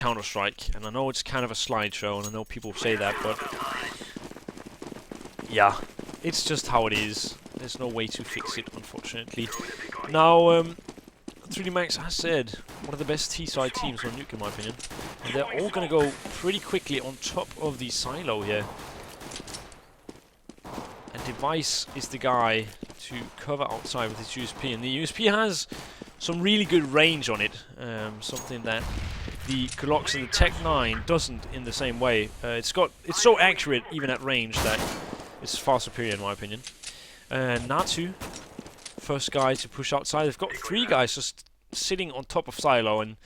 Counter-Strike, and I know it's kind of a slideshow, and I know people say that, but yeah, it's just how it is. There's no way to fix it, unfortunately. Now, 3D Max has said one of the best T-side teams on Nuke, in my opinion, and they're all going to go pretty quickly on top of the silo here. And Device is the guy to cover outside with his USP, and the USP has some really good range on it, something that the Glox and the Tech 9 doesn't in the same way. It's so accurate even at range that it's far superior in my opinion. Natu, first guy to push outside. They've got 3 guys just sitting on top of silo, and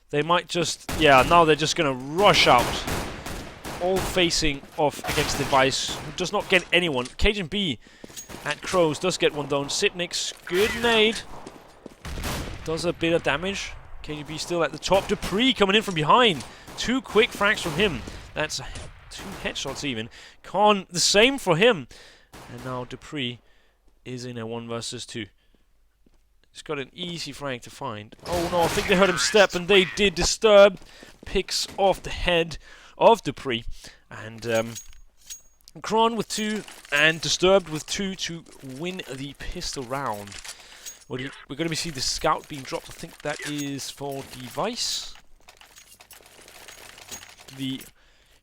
they might just, yeah, now they're just gonna rush out, all facing off against Device, who does not get anyone. Cajun B at Crows does get one down. Sitnix, good nade, does a bit of damage. KGB still at the top. Dupree coming in from behind. 2 quick frags from him. That's 2 headshots even. Khan, the same for him. And now Dupree is in a 1 versus 2. He's got an easy frag to find. Oh no, I think they heard him step, and they did. Disturb picks off the head of Dupree. And Kron with 2 and Disturbed with 2 to win the pistol round. We're going to see the scout being dropped. I think that is for Device. The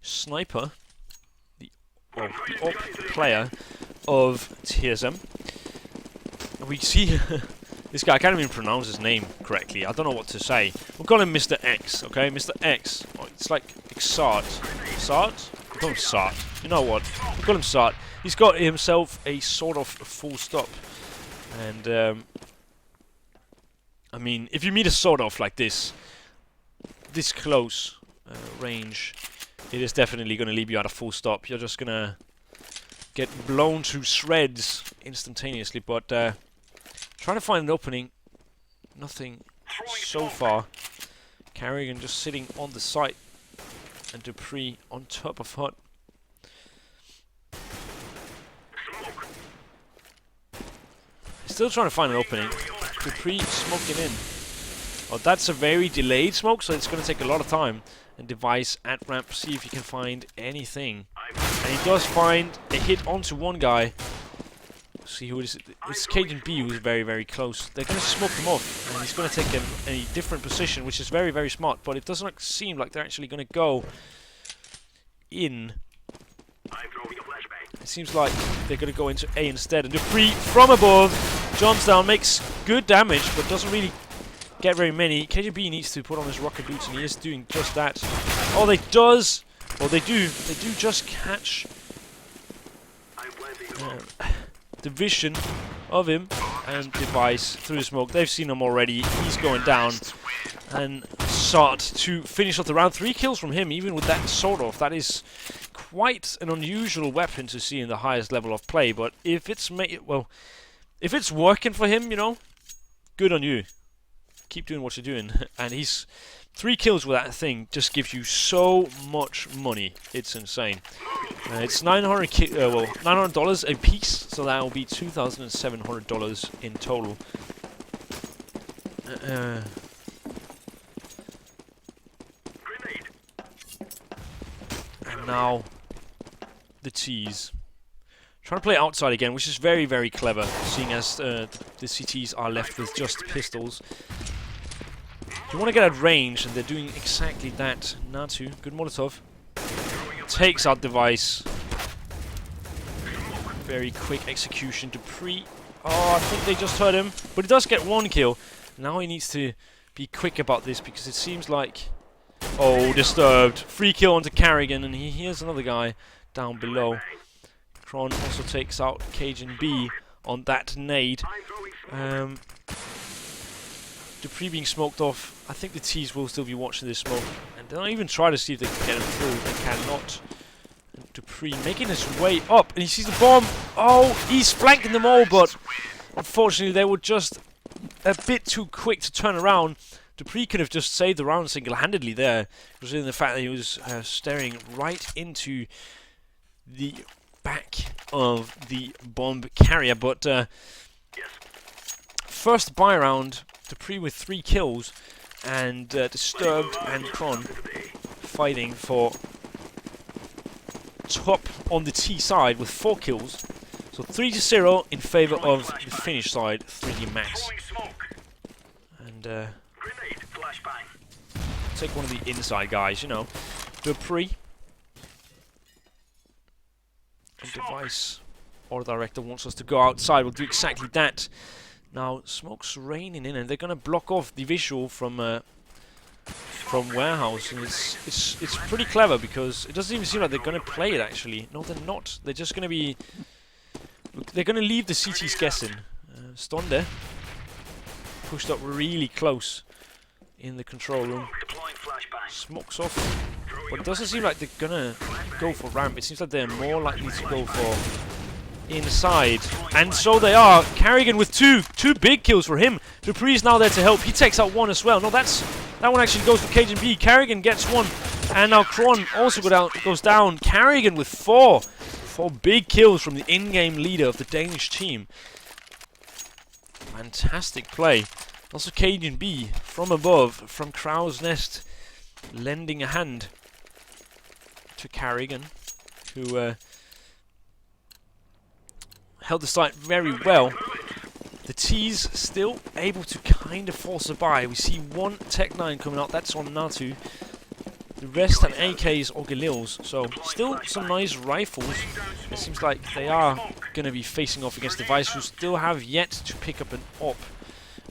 sniper, the op player of TSM. And we see this guy. I can't even pronounce his name correctly. I don't know what to say. We'll call him Mr. X, okay? Mr. X. Oh, it's like Xart. Xart? We'll call him Sart. You know what? We'll call him Sart. He's got himself a sort of full stop. And, I mean, if you meet a sort of like this close range, it is definitely going to leave you at a full stop. You're just going to get blown to shreds instantaneously. But trying to find an opening, nothing so far. Carrigan just sitting on the site, and Dupree on top of Hut. Still trying to find an opening. Dupree smoking in. Oh, that's a very delayed smoke, so it's going to take a lot of time. And Device at ramp, see if he can find anything. And he does find a hit onto one guy. See who it is. It's Cajun B who's very, very close. They're going to smoke him off, and he's going to take a different position, which is very, very smart. But it doesn't seem like they're actually going to go in. It seems like they're going to go into A instead. And Dupree from above jumps down, makes good damage, but doesn't really get very many. KGB needs to put on his rocket boots, and he is doing just that. Oh, they do just catch the vision of him and Device through the smoke. They've seen him already. He's going down. And Sart to finish off the round. 3 kills from him, even with that sort of. That is quite an unusual weapon to see in the highest level of play. But if it's if it's working for him, you know, good on you. Keep doing what you're doing. And he's 3 kills with that thing just gives you so much money. It's insane. It's $900 a piece, so that will be $2,700 in total. And now the T's. Trying to play outside again, which is very, very clever, seeing as the CTs are left with just pistols. You want to get at range, and they're doing exactly that. Natu, good Molotov. Takes out Device. Very quick execution. Dupree. Oh, I think they just hurt him. But he does get 1 kill. Now he needs to be quick about this, because it seems like... Oh, Disturbed. Free kill onto Carrigan, and he hears another guy down below. Kron also takes out Cajun B on that nade. Dupree being smoked off. I think the T's will still be watching this smoke. And they'll even try to see if they can get him through. They cannot. And Dupree making his way up. And he sees the bomb. Oh, he's flanking them all. But unfortunately, they were just a bit too quick to turn around. Dupree could have just saved the round single-handedly there. Considering the fact that he was staring right into the back of the bomb carrier. But first buy round. Dupree with 3 kills, and Disturbed and Kron fighting for top on the T side with 4 kills. So 3-0 in favor of the Finnish side, 3D Max. And take one of the inside guys, you know. Dupree. And Device or Director wants us to go outside. We'll do exactly that. Now, smoke's raining in, and they're gonna block off the visual from Warehouse, and it's pretty clever because it doesn't even seem like they're gonna play it actually. No, they're not. They're just gonna be. They're gonna leave the CTs guessing. Stonde pushed up really close in the control room. Smokes off, but it doesn't seem like they're gonna go for ramp. It seems like they're more likely to go for inside, and so they are. Carrigan with two big kills for him. Dupree's now there to help. He takes out one as well. No, that one actually goes for Cajun B. Carrigan gets one, and now Kron also goes down. Carrigan with four big kills from the in-game leader of the Danish team. Fantastic play. Also Cajun B from above, from Crow's Nest, lending a hand to Carrigan, who held the site very well. The T's still able to kind of force a buy. We see one Tech 9 coming out, that's on Natu. The rest have AKs or Galils, so still some nice rifles. It seems like they are going to be facing off against Device, who still have yet to pick up an AWP,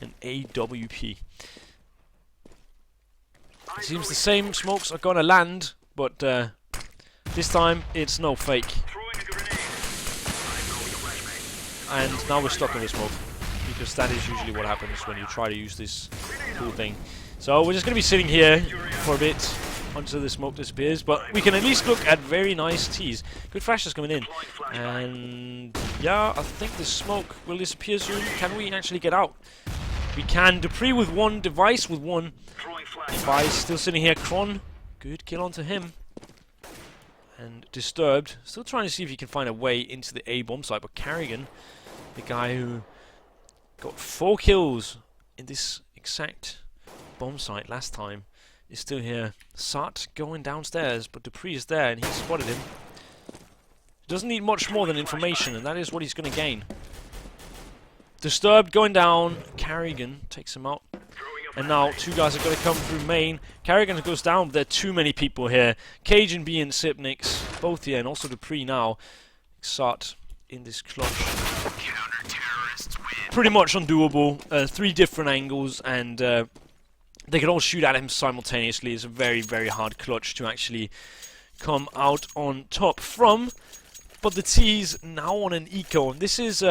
an AWP. It seems the same smokes are going to land, but this time it's no fake. And now we're stuck in the smoke, because that is usually what happens when you try to use this cool thing. So we're just going to be sitting here for a bit until the smoke disappears, but we can at least look at very nice T's. Good flashes coming in. And yeah, I think the smoke will disappear soon. Can we actually get out? We can. Dupree with one, Device with one. Device still sitting here. Kron, good kill onto him. And Disturbed, still trying to see if he can find a way into the A bomb site, but Carrigan, the guy who got 4 kills in this exact bomb site last time, is still here. Sart going downstairs, but Dupree is there and he spotted him. Doesn't need much more than information, and that is what he's going to gain. Disturbed going down. Carrigan takes him out. And now 2 guys are going to come through main. Carrigan goes down, but there are too many people here. Cajun B and Sipnix, both here, and also Dupree now. Sart in this clutch. Pretty much undoable. 3 different angles, and they can all shoot at him simultaneously. It's a very, very hard clutch to actually come out on top from. But the T's now on an eco. This is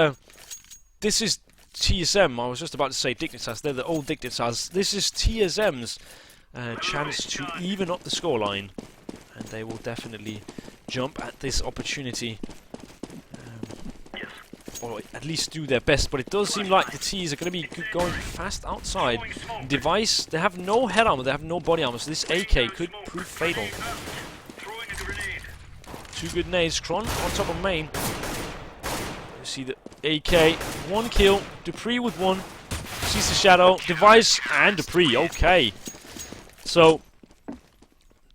TSM. I was just about to say Dignitas. They're the old Dignitas. This is TSM's chance to even up the scoreline, and they will definitely jump at this opportunity. Or at least do their best, but it does seem like the T's are going to be going fast outside. Device, they have no head armor, they have no body armor, so this AK could prove fatal. 2 good nades. Kron on top of main. You see the AK, 1 kill. Dupree with 1. Sees the shadow. Device and Dupree. Okay. So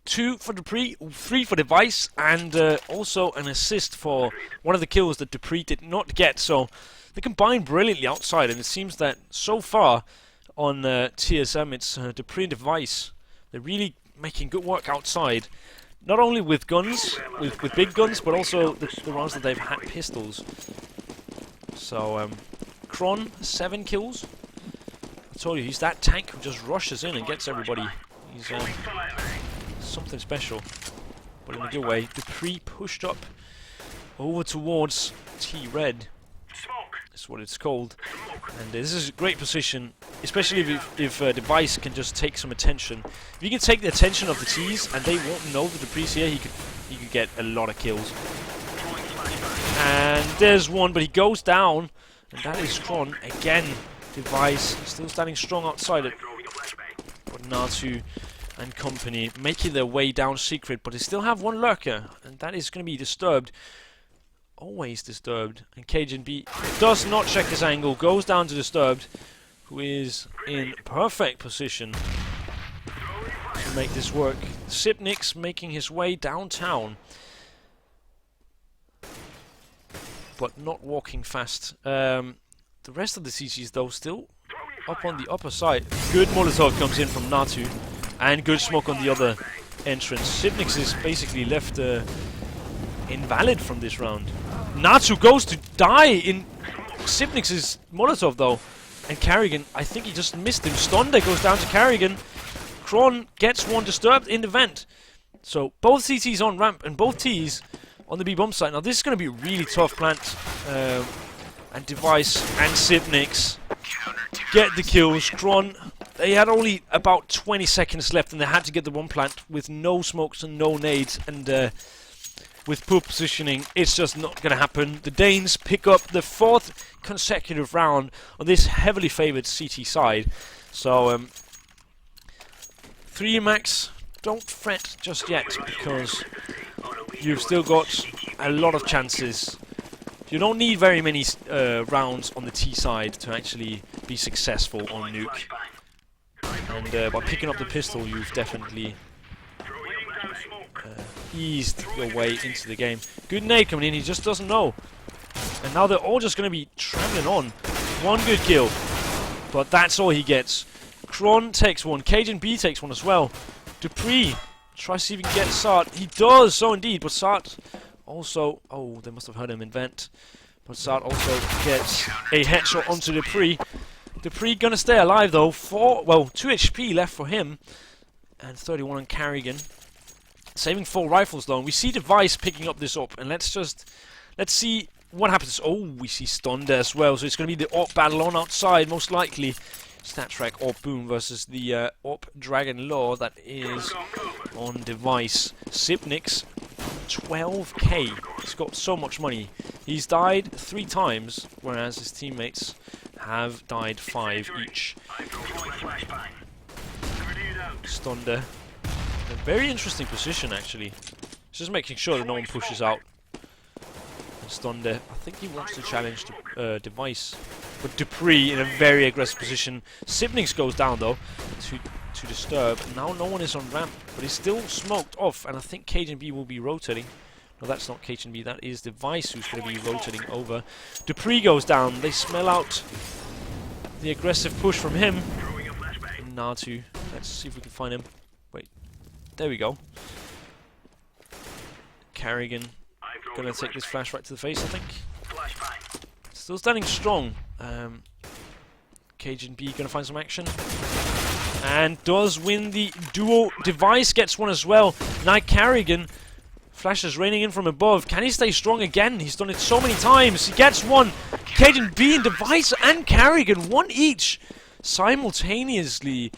2 for Dupree, 3 for Device, and also an assist for one of the kills that Dupree did not get. So they combine brilliantly outside, and it seems that so far on TSM it's Dupree and Device. They're really making good work outside, not only with guns, with big guns, but also the rounds that they've had pistols. So Kron, 7 kills. I told you, he's that tank who just rushes in and gets everybody. He's something special, but in a good way. Dupree pushed up over towards T-Red. That's what it's called. And this is a great position, especially if Device can just take some attention. If he can take the attention of the T's and they won't know that Dupree's here, he could get a lot of kills. And there's one, but he goes down, and that is Kron again. Device still standing strong outside it, but Natu and company making their way down secret, but they still have 1 lurker, and that is going to be Disturbed. Always Disturbed. And Cajun B does not check his angle, goes down to Disturbed, who is in perfect position make this work. Sipnix making his way downtown, but not walking fast. The rest of the CGs though still up on the upper side. Good Molotov comes in from Natu, and good smoke on the other entrance. Sipnix is basically left invalid from this round. Natu goes to die in Sipnix's Molotov though, and Carrigan, I think he just missed him. Stonda goes down to Carrigan. Kron gets one disturbed in the vent. So both CTs on ramp and both Ts on the B bomb site. Now this is going to be a really tough plant. And Device and Sipnix get the kills. Kron, they had only about 20 seconds left and they had to get the one plant with no smokes and no nades. And with poor positioning, it's just not going to happen. The Danes pick up the 4th consecutive round on this heavily favoured CT side. So 3 max, don't fret just yet, because you've still got a lot of chances. You don't need very many rounds on the T side to actually be successful on Nuke. And by picking up the pistol, you've definitely eased your way into the game. Good nade coming in, he just doesn't know. And now they're all just going to be travelling on. One good kill, but that's all he gets. Kron takes one, Cajun B takes one as well. Dupree tries to see if he can get Sart. He does, so indeed, but Sart also... Oh, they must have heard him in vent. But Sart also gets a headshot onto Dupree. Dupree gonna stay alive though. 2 HP left for him. And 31 on Carrigan. Saving 4 rifles though. And we see Device picking up this up. And let's see what happens. Oh, we see Stonda as well. So it's gonna be the AWP battle on outside, most likely. StatTrak AWP Boom versus the AWP Dragon Law that is on Device. Sipnix, 12k. He's got so much money. He's died 3 times, whereas his teammates have died 5 each. Stonda, a very interesting position actually. He's just making sure that no one pushes out. And Stonda, I think he wants to challenge the Device. But Dupree in a very aggressive position. Sipnix goes down though to disturb. Now no one is on ramp, but he's still smoked off, and I think Cajun B will be rotating. No, that's not Cajun B, that is Device who's going to be rotating over. Dupree goes down. They smell out the aggressive push from him. And Natu, let's see if we can find him. Wait, there we go. Carrigan gonna take this flash right to the face, I think. Still standing strong. Cajun B gonna find some action. And does win the duo. Device gets one as well. Now Carrigan. Flashes raining in from above. Can he stay strong again? He's done it so many times. He gets one. Cajun B and Device and Carrigan, one each, simultaneously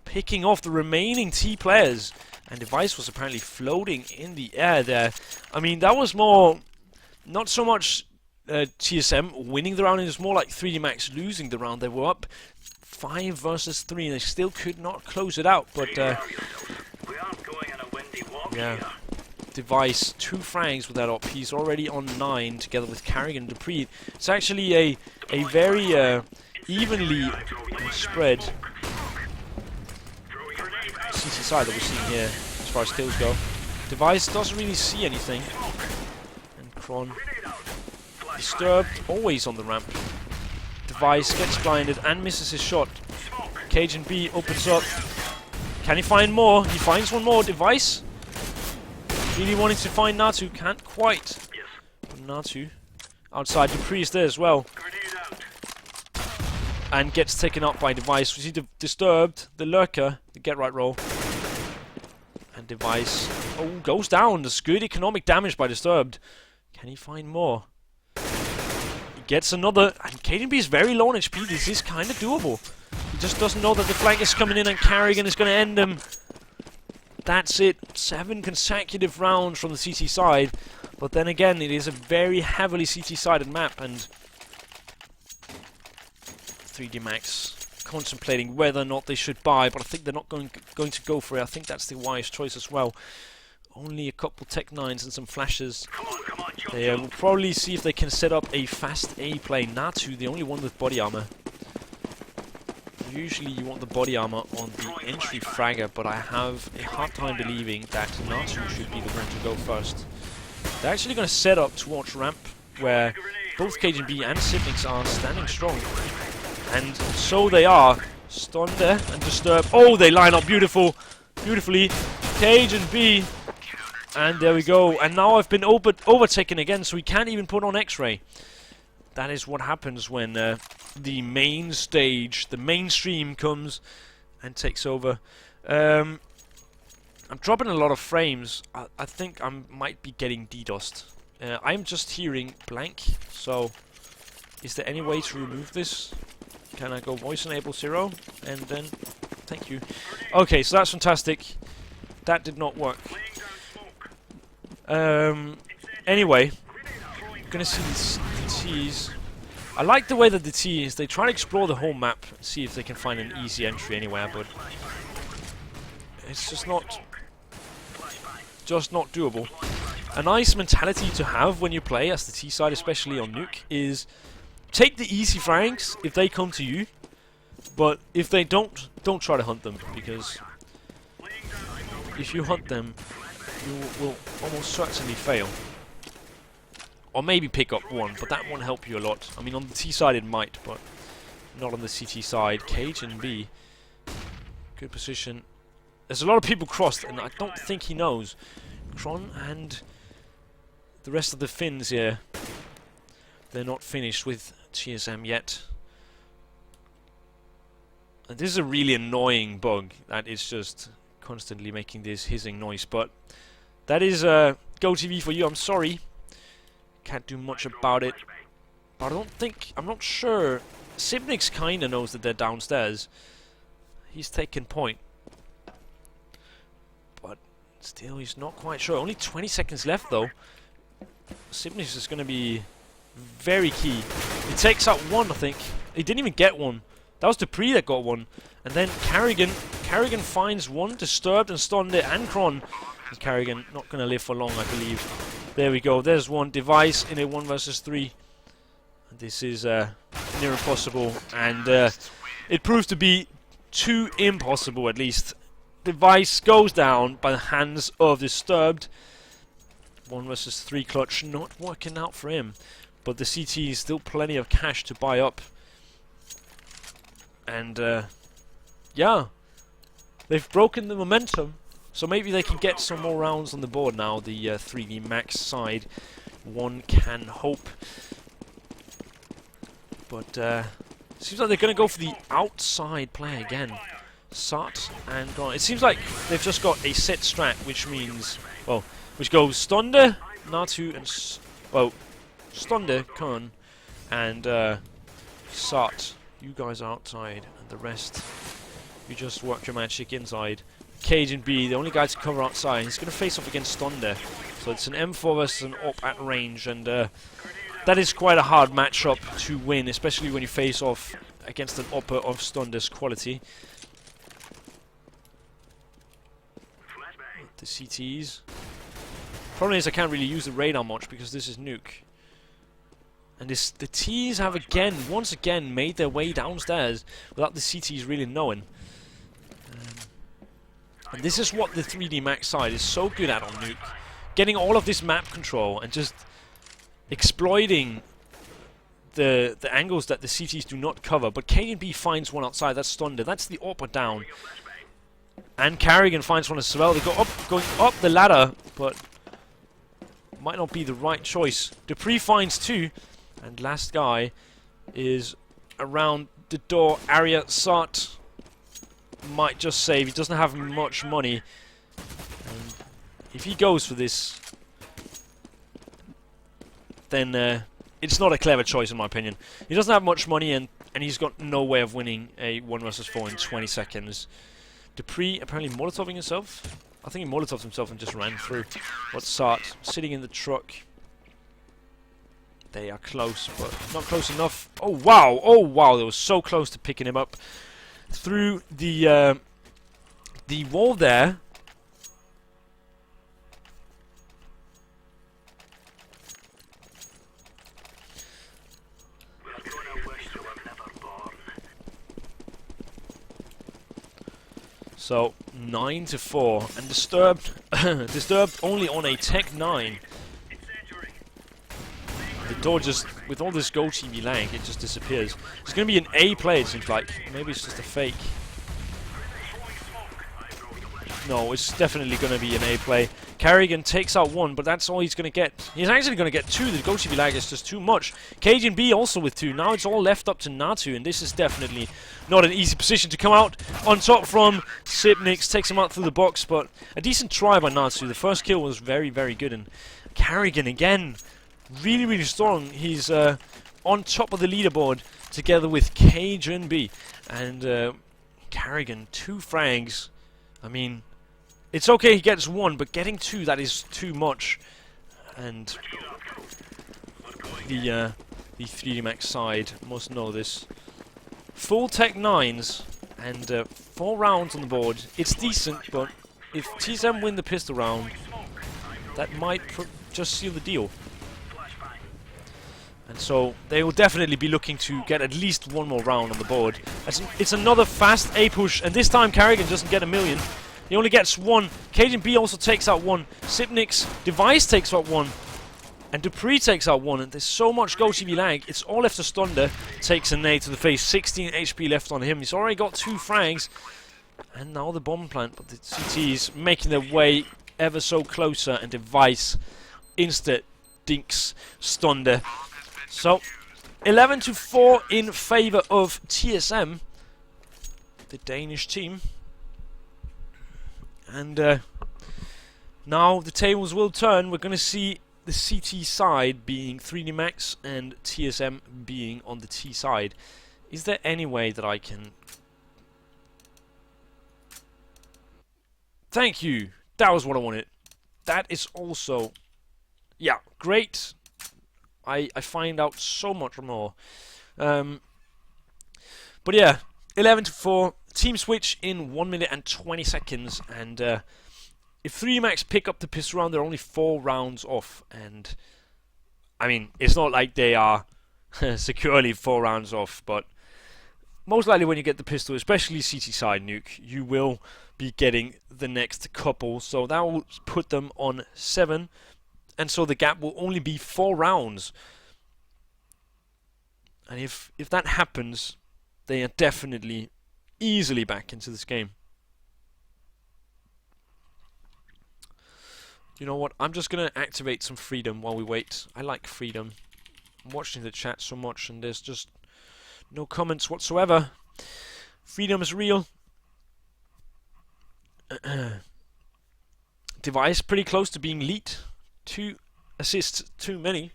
picking off the remaining T players. And Device was apparently floating in the air there. I mean, that was more, not so much TSM winning the round, it was more like 3D Max losing the round. They were up 5 versus 3 and they still could not close it out. But yeah, Device 2 frags with that up. He's already on 9 together with Carrigan and Dupree. It's actually a very evenly spread CT side that we're seeing here as far as kills go. Device doesn't really see anything, and Kron disturbed, always on the ramp. Device gets blinded and misses his shot. Cajun B opens up. Can he find more? He finds one more. Device really wanting to find Natu, can't quite. But Natu outside. Dupree is there as well, and gets taken up by Device. We see Disturbed, the lurker, the get right roll, and Device goes down. There's good economic damage by Disturbed. Can he find more? He gets another, and Cajun B is very low on HP. This is kind of doable. He just doesn't know that the flank is coming in and Carrigan is going to end him. That's it. 7 consecutive rounds from the CT side. But then again, it is a very heavily CT-sided map, and 3D Max contemplating whether or not they should buy, but I think they're not going to go for it. I think that's the wise choice as well. Only a couple Tech 9s and some flashes. They will probably see if they can set up a fast A play. Natu, the only one with body armor. Usually you want the body armor on the entry fragger, but I have a hard time believing that Natu should be the one to go first. They're actually going to set up towards ramp, where both KGB and Siblings are standing strong. And so they are. Stunned there and disturbed. Oh, they line up beautifully. Cage and B. And there we go. And now I've been overtaken again, so we can't even put on X-ray. That is what happens when the main stage, the mainstream comes and takes over. I'm dropping a lot of frames. I think I might be getting DDoSed. I'm just hearing blank, so is there any way to remove this? Can I go voice enable 0? And then, thank you. Okay, so that's fantastic. That did not work. Anyway, I'm gonna see these DTs. I like the way that the T is. They try to explore the whole map, see if they can find an easy entry anywhere, but it's just not doable. A nice mentality to have when you play as the T side, especially on Nuke, is take the easy frags if they come to you, but if they don't try to hunt them, because if you hunt them, you will almost certainly fail. Or maybe pick up one, but that won't help you a lot. I mean, on the T side it might, but not on the CT side. Cage and B. Good position. There's a lot of people crossed, and I don't think he knows. Kron and the rest of the Finns here, they're not finished with TSM yet. And this is a really annoying bug that is just constantly making this hissing noise, but that is GoTV for you. I'm sorry. Can't do much about it. But I'm not sure. Sibnix kinda knows that they're downstairs. He's taken point. But still, he's not quite sure. Only 20 seconds left, though. Sibnix is gonna be very key. He takes out one, I think. He didn't even get one. That was Dupree that got one. And then Carrigan finds one, disturbed and stunned it, and Kron. And Carrigan not gonna live for long, I believe. There we go. There's one device in a 1 versus 3. This is near impossible, and it proves to be too impossible, at least. Device goes down by the hands of Disturbed. 1 versus 3 clutch not working out for him, but the CT is still plenty of cash to buy up. And yeah, they've broken the momentum. So maybe they can get some more rounds on the board now, the 3D Max side. One can hope. But seems like they're going to go for the outside play again. Sat and gone. It seems like they've just got a set strat, which means, well, which goes Stunde, Natu, and Stunde, Kern, and Sat. You guys are outside, and the rest, you just work your magic inside. Cage and B, the only guy to cover outside. He's going to face off against Stunde. So it's an M4 versus an op at range, and that is quite a hard matchup to win, especially when you face off against an opper of Stunde's quality. The CTs. Problem is I can't really use the radar much because this is Nuke. And the T's have once again, made their way downstairs without the CTs really knowing. And this is what the 3D Max side is so good at on Nuke. Getting all of this map control and just exploiting the angles that the CTs do not cover. But K&B finds one outside, that's Stunned. That's the upper down. And Carrigan finds one as well. They go going up the ladder, but might not be the right choice. Dupree finds two. And last guy is around the door area. Sart might just save. He doesn't have much money. And if he goes for this, then it's not a clever choice in my opinion. He doesn't have much money, and he's got no way of winning a 1 versus 4 in 20 seconds. Dupree apparently molotoving himself. I think he molotoved himself and just ran through. What's Sart sitting in the truck? They are close, but not close enough. Oh wow! Oh wow! They were so close to picking him up through the wall there. So 9-4, and Disturbed, Disturbed only on a Tech 9. The door just, with all this Go TV lag, it just disappears. It's going to be an A play, it seems like. Maybe it's just a fake. No, it's definitely going to be an A play. Carrigan takes out one, but that's all he's going to get. He's actually going to get two. The Go TV lag is just too much. Cajun B also with two. Now it's all left up to Natu, and this is definitely not an easy position to come out on top from. Sipnix takes him out through the box, but a decent try by Natu. The first kill was very, very good, and Carrigan again, really, really strong. He's on top of the leaderboard together with Cajun B, and Carrigan, 2 frags. I mean, it's okay he gets 1, but getting 2, that is too much. And the 3D Max side must know this. Full Tech 9s and 4 rounds on the board. It's decent, but if TSM win the pistol round, that might just seal the deal. And so they will definitely be looking to get at least 1 more round on the board. It's another fast A push, and this time Carrigan doesn't get a million. He only gets 1. Cajun B also takes out 1. Sipnix Device takes out 1. And Dupree takes out 1. And there's so much Go TV lag. It's all left to Stunder. Takes a nade to the face. 16 HP left on him. He's already got 2 frags. And now the bomb plant. But the CTs making their way ever so closer. And Device insta dinks Stunder. So 11-4 in favor of TSM, the Danish team. And now the tables will turn. We're going to see the CT side being 3D Max and TSM being on the T side. Is there any way that I can... Thank you! That was what I wanted. That is also... Yeah, great. I find out so much more. But yeah, 11-4. Team switch in 1 minute and 20 seconds. And if 3D Max pick up the pistol round, they're only 4 rounds off. And I mean, it's not like they are securely 4 rounds off. But most likely when you get the pistol, especially CT side nuke, you will be getting the next couple. So that will put them on 7. And so the gap will only be 4 rounds. And if that happens, they are definitely easily back into this game. You know what? I'm just going to activate some freedom while we wait. I like freedom. I'm watching the chat so much and there's just no comments whatsoever. Freedom is real. Device pretty close to being lead. 2 assists too many.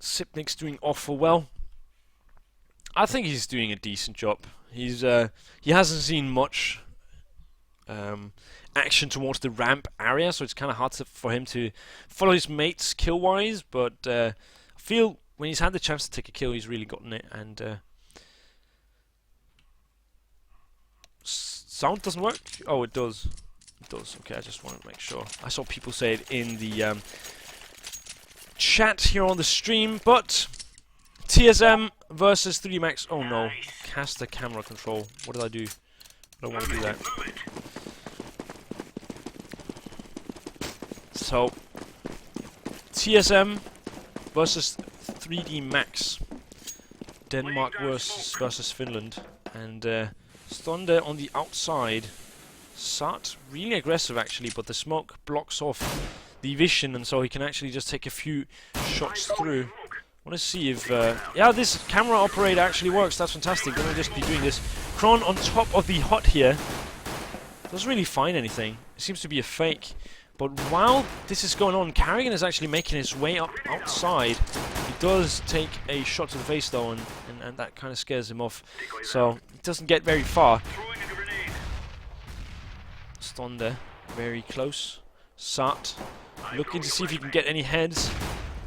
Sipnik's doing awful well. I think he's doing a decent job. He's he hasn't seen much action towards the ramp area, so it's kind of hard for him to follow his mates kill-wise. But I feel when he's had the chance to take a kill, he's really gotten it. And sound doesn't work? Oh, it does. It does. Okay, I just want to make sure. I saw people say it in the chat here on the stream, but TSM versus 3D Max. Oh no, caster camera control. What did I do? I don't want to do that. So TSM versus 3D Max. Denmark versus Finland. And Stunder on the outside. Sart really aggressive actually, but the smoke blocks off the vision, and so he can actually just take a few shots through. I want to see if yeah, this camera operator actually works. That's fantastic. We're going to just be doing this. Kron on top of the hut here. Doesn't really find anything. It seems to be a fake. But while this is going on, Carrigan is actually making his way up outside. He does take a shot to the face though, and that kind of scares him off. So he doesn't get very far. Stunder very close. Sart looking to see if he can get any heads.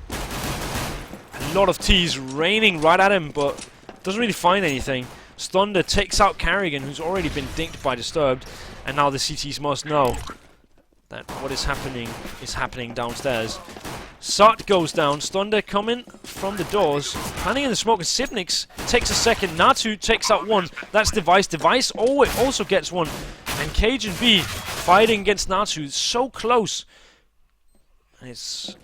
A lot of T's raining right at him, but doesn't really find anything. Stunder takes out Carrigan, who's already been dinked by Disturbed, and now the CTs must know that what is happening downstairs. Sart goes down. Stunde coming from the doors. Planning in the smoke, and Sipnix takes a second. Natu takes out one. That's Device. Device also gets one. And Cajun B fighting against Natu. So close. It's...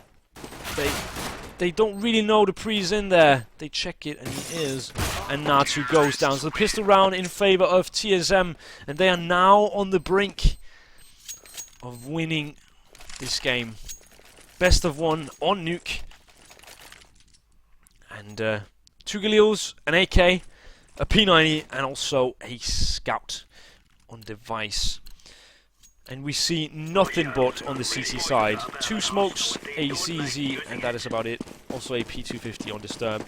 They don't really know the pre's in there. They check it, and he is. And Natu goes down. So the pistol round in favor of TSM. And they are now on the brink of winning this game. Best of one on Nuke. And 2 Galils, an AK, a P90, and also a Scout on Device. And we see nothing but on the CT side. 2 smokes, a CZ, and that is about it. Also a P250 on Disturb.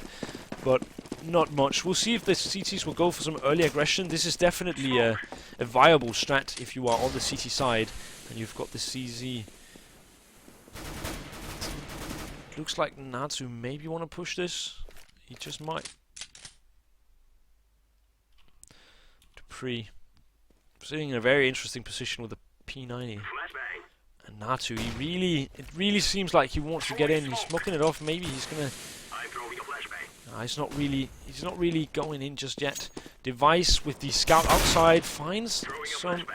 But not much. We'll see if the CTs will go for some early aggression. This is definitely a viable strat if you are on the CT side and you've got the CZ. Looks like Natsu maybe want to push this. He just might. Dupree sitting in a very interesting position with a P90. And Natsu, it really seems like he wants to get in. He's smoking it off. Maybe he's gonna. He's not really going in just yet. Device with the Scout outside finds some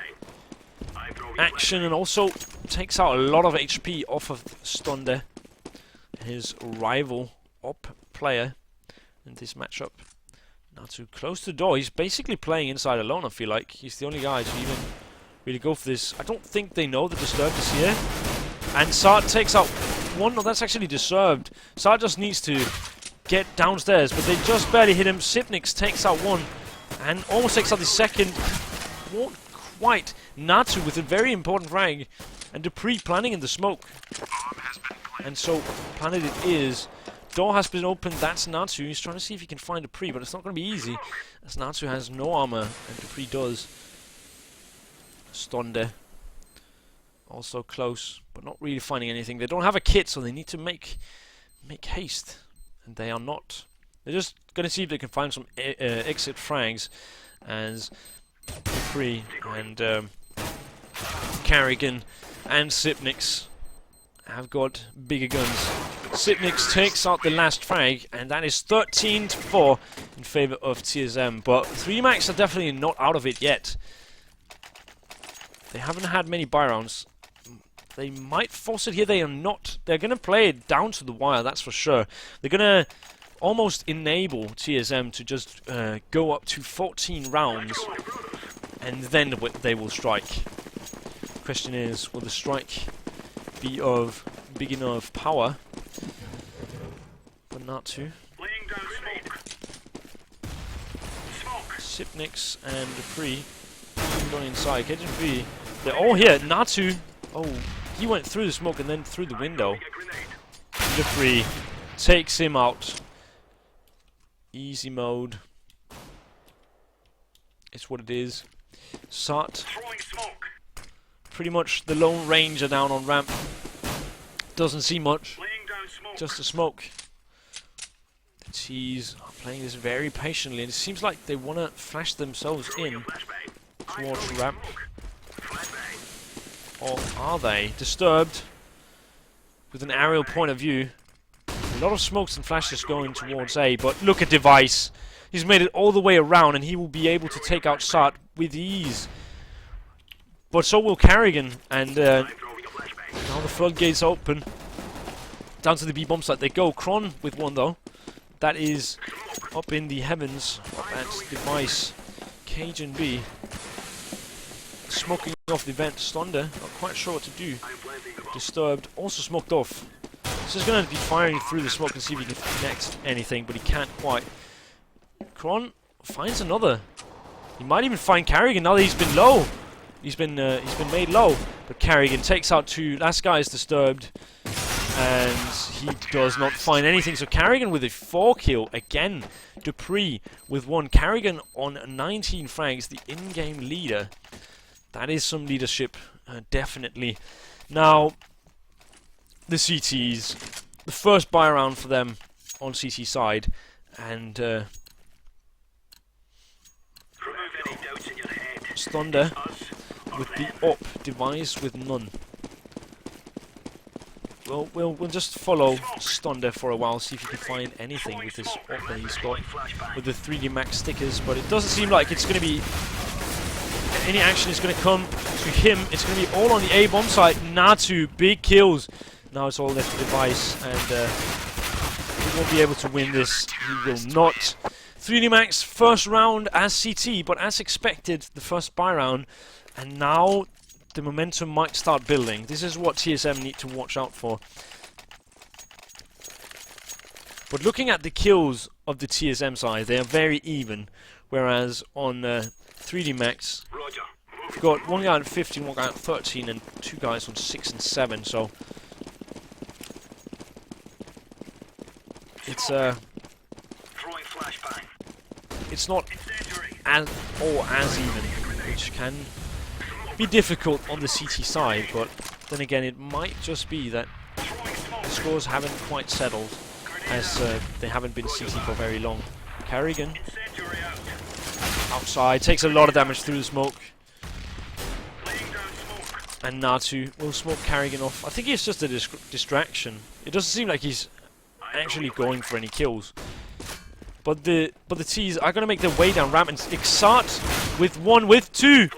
action and also takes out a lot of HP off of Stunde, his rival op player in this matchup. Natsu close to the door. He's basically playing inside alone, I feel like. He's the only guy to even really go for this. I don't think they know the Disturb is here. And Sart takes out one. No, that's actually deserved. Sart just needs to get downstairs, but they just barely hit him. Sipnix takes out one and almost takes out the second. Won't quite. Natsu with a very important frag. And Dupree planning in the smoke. And so, planted it is. Door has been opened, that's Natsu. He's trying to see if he can find Dupree, but it's not going to be easy, as Natsu has no armor, and Dupree does. Stunde. Also close, but not really finding anything. They don't have a kit, so they need to make haste. And they are not. They're just going to see if they can find some exit frags, as Dupree and Carrigan and Sipnix have got bigger guns. Sipnix takes out the last frag, and that is 13-4 in favor of TSM. But 3max are definitely not out of it yet. They haven't had many buy rounds. They might force it here. They are not. They're going to play it down to the wire, that's for sure. They're going to almost enable TSM to just go up to 14 rounds, and then they will strike. Question is, will the strike be of big enough power? But not to. Sipnix and Dupree going inside. Cajun B. They're all here. Natsu. Oh, he went through the smoke and then through the window. Dupree takes him out. Easy mode. It's what it is. Sart. Pretty much the lone ranger down on ramp. Doesn't see much. Just a smoke. The T's are playing this very patiently, and it seems like they want to flash themselves in towards ramp. Or are they? Disturbed with an aerial point of view. A lot of smokes and flashes going towards A, but look at Device. He's made it all the way around, and he will be able to take out Sart with ease. But so will Carrigan, and now the floodgates open. Down to the B bomb site they go. Kron with one though. That is up in the heavens. That's Device. Cajun B. Smoking off the vent. Stunde, not quite sure what to do. Disturbed, also smoked off. This is going to be firing through the smoke and see if he can connect anything, but he can't quite. Kron finds another. He might even find Carrigan now that he's been low. He's been made low, but Carrigan takes out two. Last guy is Disturbed, and he does not find anything. So Carrigan with a 4 kill again. Dupree with 1. Carrigan on 19 frags, the in-game leader. That is some leadership, definitely. Now, the CTs, the first buy round for them on CT side, and Stunde with the op. Device with none. we'll just follow Stonder for a while, see if he can find anything with this op that he's got with the 3D Max stickers. But it doesn't seem like it's going to be any action is going to come to him. It's going to be all on the A bomb side. Natu, big kills. Now it's all left to Device, and he won't be able to win this. He will not. 3D Max first round as CT, but as expected, the first buy round, and now the momentum might start building. This is what TSM need to watch out for. But looking at the kills of the TSM side, they are very even, whereas on 3D Max, we've got one guy on 15, one guy on 13, and two guys on 6 and 7. So it's not as even, which can be difficult on the CT side, but then again it might just be that the scores haven't quite settled, as they haven't been CT for very long. Carrigan outside takes a lot of damage through the smoke, and Natu will smoke Carrigan off. I think it's just a distraction. It doesn't seem like he's actually going for any kills. But the T's are going to make their way down ramp, and Ixart with 1 with 2.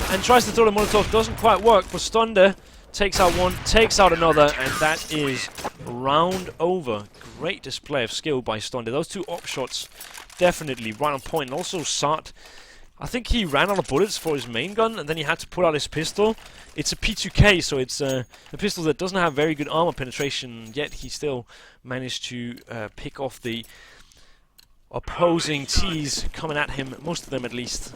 And tries to throw the Molotov, doesn't quite work, but Stonder takes out one, takes out another, and that is round over. Great display of skill by Stonder. Those two op shots definitely right on point. And also Sart, I think he ran out of bullets for his main gun, and then he had to pull out his pistol. It's a P2K, so it's a pistol that doesn't have very good armor penetration, yet he still managed to pick off the opposing T's coming at him, most of them at least,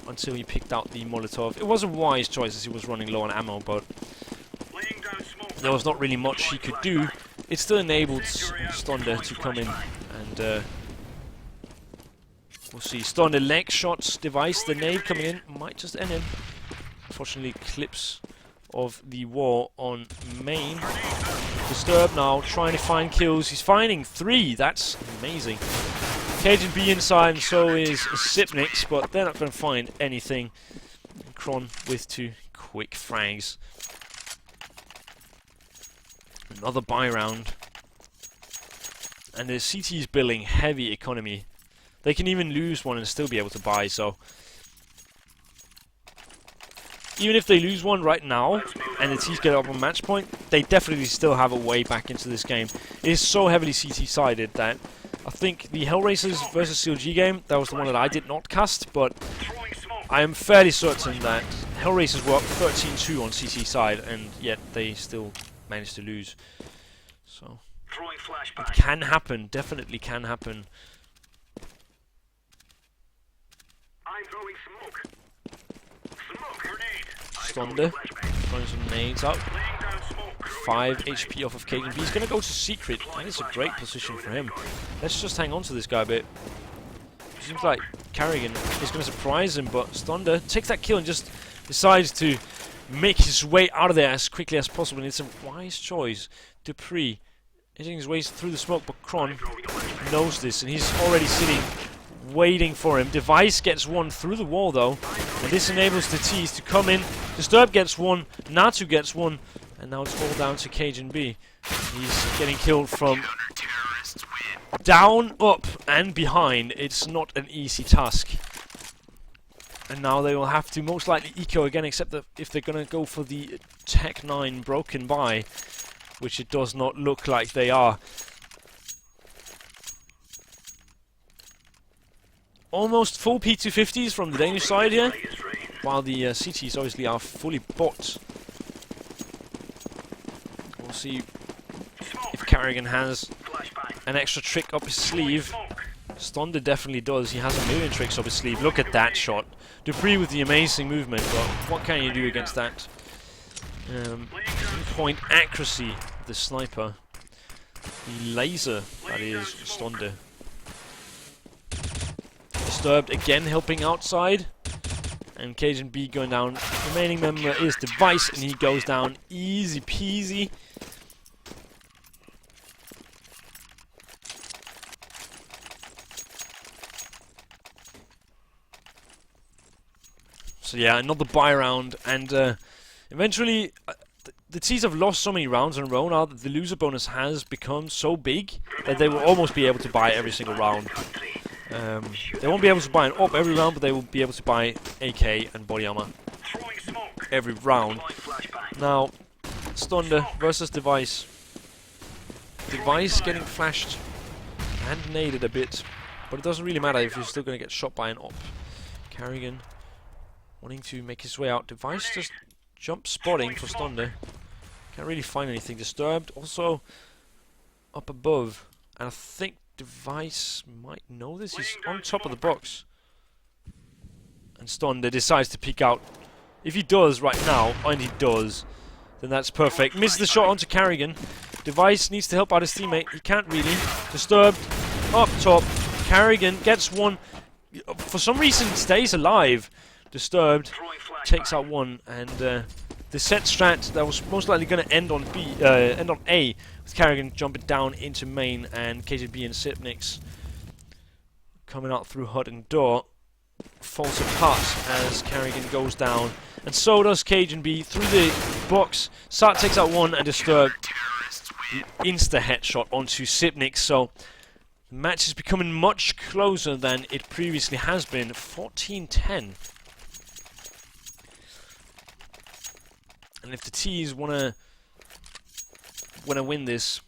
until he picked out the Molotov. It was a wise choice as he was running low on ammo, but there was not really much he could do. It still enabled Stonder to come in, and we'll see. Stonder leg shots, Device, the nade coming in, might just end him. Unfortunately, clips of the war on main. Disturbed now, trying to find kills. He's finding 3, that's amazing. Cajun B inside, and so is Sipnix, but they're not going to find anything. Kron with 2 quick frags. Another buy round. And the CT is building heavy economy. They can even lose one and still be able to buy, so even if they lose one right now and the T's get up on match point, they definitely still have a way back into this game. It is so heavily CT-sided that I think the Hellraisers versus CLG game, that was the one that I did not cast, but I am fairly certain that Hellraisers were up 13-2 on CT side, and yet they still managed to lose. So it can happen, definitely can happen. Stonder throwing some nades out. 5 HP off of Cajun B. He's going to go to Secret. That is a great position for him. Let's just hang on to this guy a bit. Seems like Carrigan is going to surprise him, but Stonder takes that kill and just decides to make his way out of there as quickly as possible. And it's a wise choice. Dupree hitting his way through the smoke, but Kron knows this, and he's already sitting waiting for him. Device gets one through the wall though, and this enables the T's to come in. Disturb gets one, Natu gets one, and now it's all down to Cajun B. He's getting killed from down, up, and behind. It's not an easy task. And now they will have to most likely eco again, except that if they're going to go for the Tech 9 broken by, which it does not look like they are. Almost full P250s from the Danish side here, while the CTs obviously are fully bought. We'll see if Carrigan has an extra trick up his sleeve. Stonder definitely does. He has a million tricks up his sleeve. Look at that shot. Dupree with the amazing movement, but what can you do against that? Point accuracy, the sniper. The laser, that is Stonder. Disturbed again, helping outside. And Cajun B going down. The remaining member is Device, and he goes down easy peasy. So yeah, another buy round, and eventually the T's have lost so many rounds in a row now that the loser bonus has become so big that they will almost be able to buy every single round. They won't be able to buy an AWP every round, but they will be able to buy AK and body armor every round. Now, Stunder versus Device. Device getting flashed and naded a bit, but it doesn't really matter if you're still going to get shot by an AWP. Carrigan wanting to make his way out. Device just jump spotting for Stunder. Can't really find anything. Disturbed also up above, and I think Device might know this. He's on top of the box, and Stunder decides to peek out. If he does right now, and he does, then that's perfect. Misses the shot onto Carrigan. Device needs to help out his teammate. He can't really. Disturbed up top. Carrigan gets one. For some reason, stays alive. Disturbed takes out one, and the set strat that was most likely going to end on A, with Carrigan jumping down into main, and KGB and Sipnix coming out through hut and door falls apart as Carrigan goes down, and so does KGB through the box. Sart takes out one, and Disturbed insta headshot onto Sipnix. So the match is becoming much closer than it previously has been. 14-10. And if the T's wanna win this,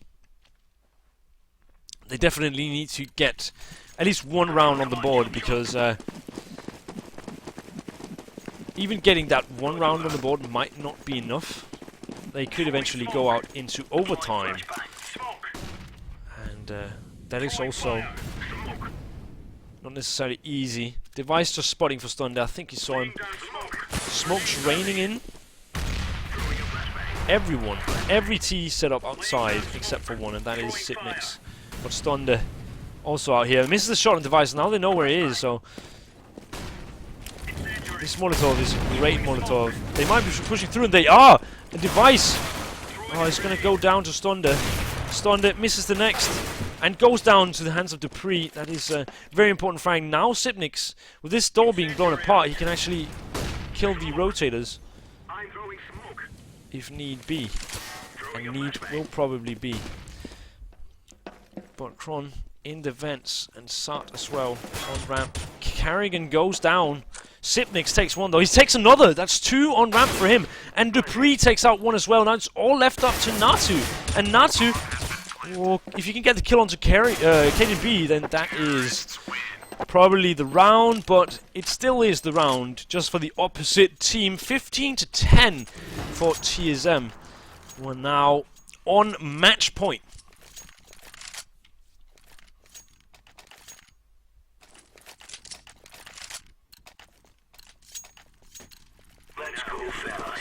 they definitely need to get at least one round on the board, because even getting that one round on the board might not be enough. They could eventually go out into overtime, and that is also not necessarily easy. Device just spotting for Stunder. I think he saw him. Smoke's raining in. Every T set up outside except for one, and that is Sipnix. But Stunder also out here. Misses the shot on Device. Now they know where he is, so this Molotov is a great Molotov. They might be pushing through, and they are! A Device! Oh, it's going to go down to Stunder. Stunder misses the next, and goes down to the hands of Dupree. That is a very important frag. Now Sipnix, with this door being blown apart, he can actually kill the rotators if need be, and need will probably be. But Kron in the vents, and Sart as well on ramp. Carrigan goes down. Sipnix takes one though. He takes another. That's two on ramp for him. And Dupree takes out one as well. Now it's all left up to Natu. And Natu, well, if you can get the kill onto KGB, then that is probably the round, but it still is the round, just for the opposite team. 15-10 for TSM. We're now on match point. Let's go, fellas.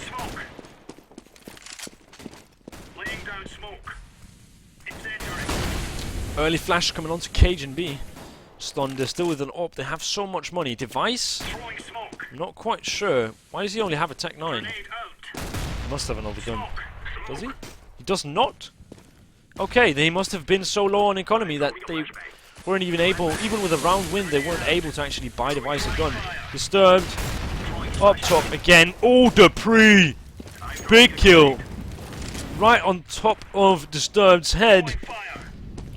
Smoke. Laying down smoke. Early flash coming onto KGB. Stunder still with an AWP. They have so much money. Device? I'm not quite sure. Why does he only have a Tech 9? He must have another gun. Does he? He does not? Okay, they must have been so low on economy that they weren't even able, even with a round win, they weren't able to actually buy Device a gun. Disturbed. Up top again. Oh, Dupree! Big kill. Right on top of Disturbed's head.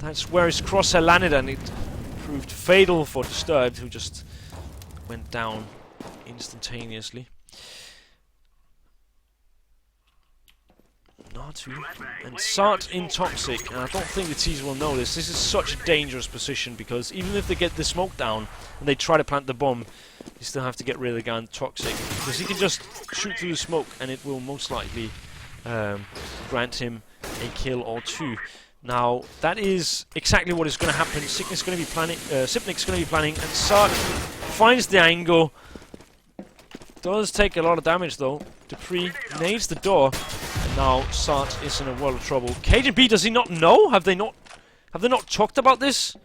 That's where his crosshair landed, and it proved fatal for Disturbed, who just went down instantaneously. Natu and Sart in Toxic, and I don't think the T's will know this. This is such a dangerous position, because even if they get the smoke down and they try to plant the bomb, you still have to get rid of the guy in Toxic, because he can just shoot through the smoke and it will most likely grant him a kill or two. Now, that is exactly what is going to happen. Sipnix's going to be planning, and Sart finds the angle. Does take a lot of damage though. Dupree nades the door, and now Sart is in a world of trouble. KGB, does he not know? Have they not talked about this?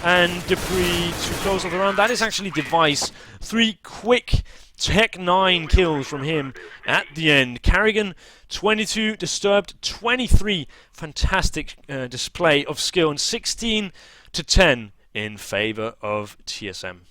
And Dupree to close off the round. That is actually Device. 3 quick Tech 9 kills from him at the end. Carrigan 22, Disturbed 23. Fantastic display of skill, and 16-10 in favor of TSM.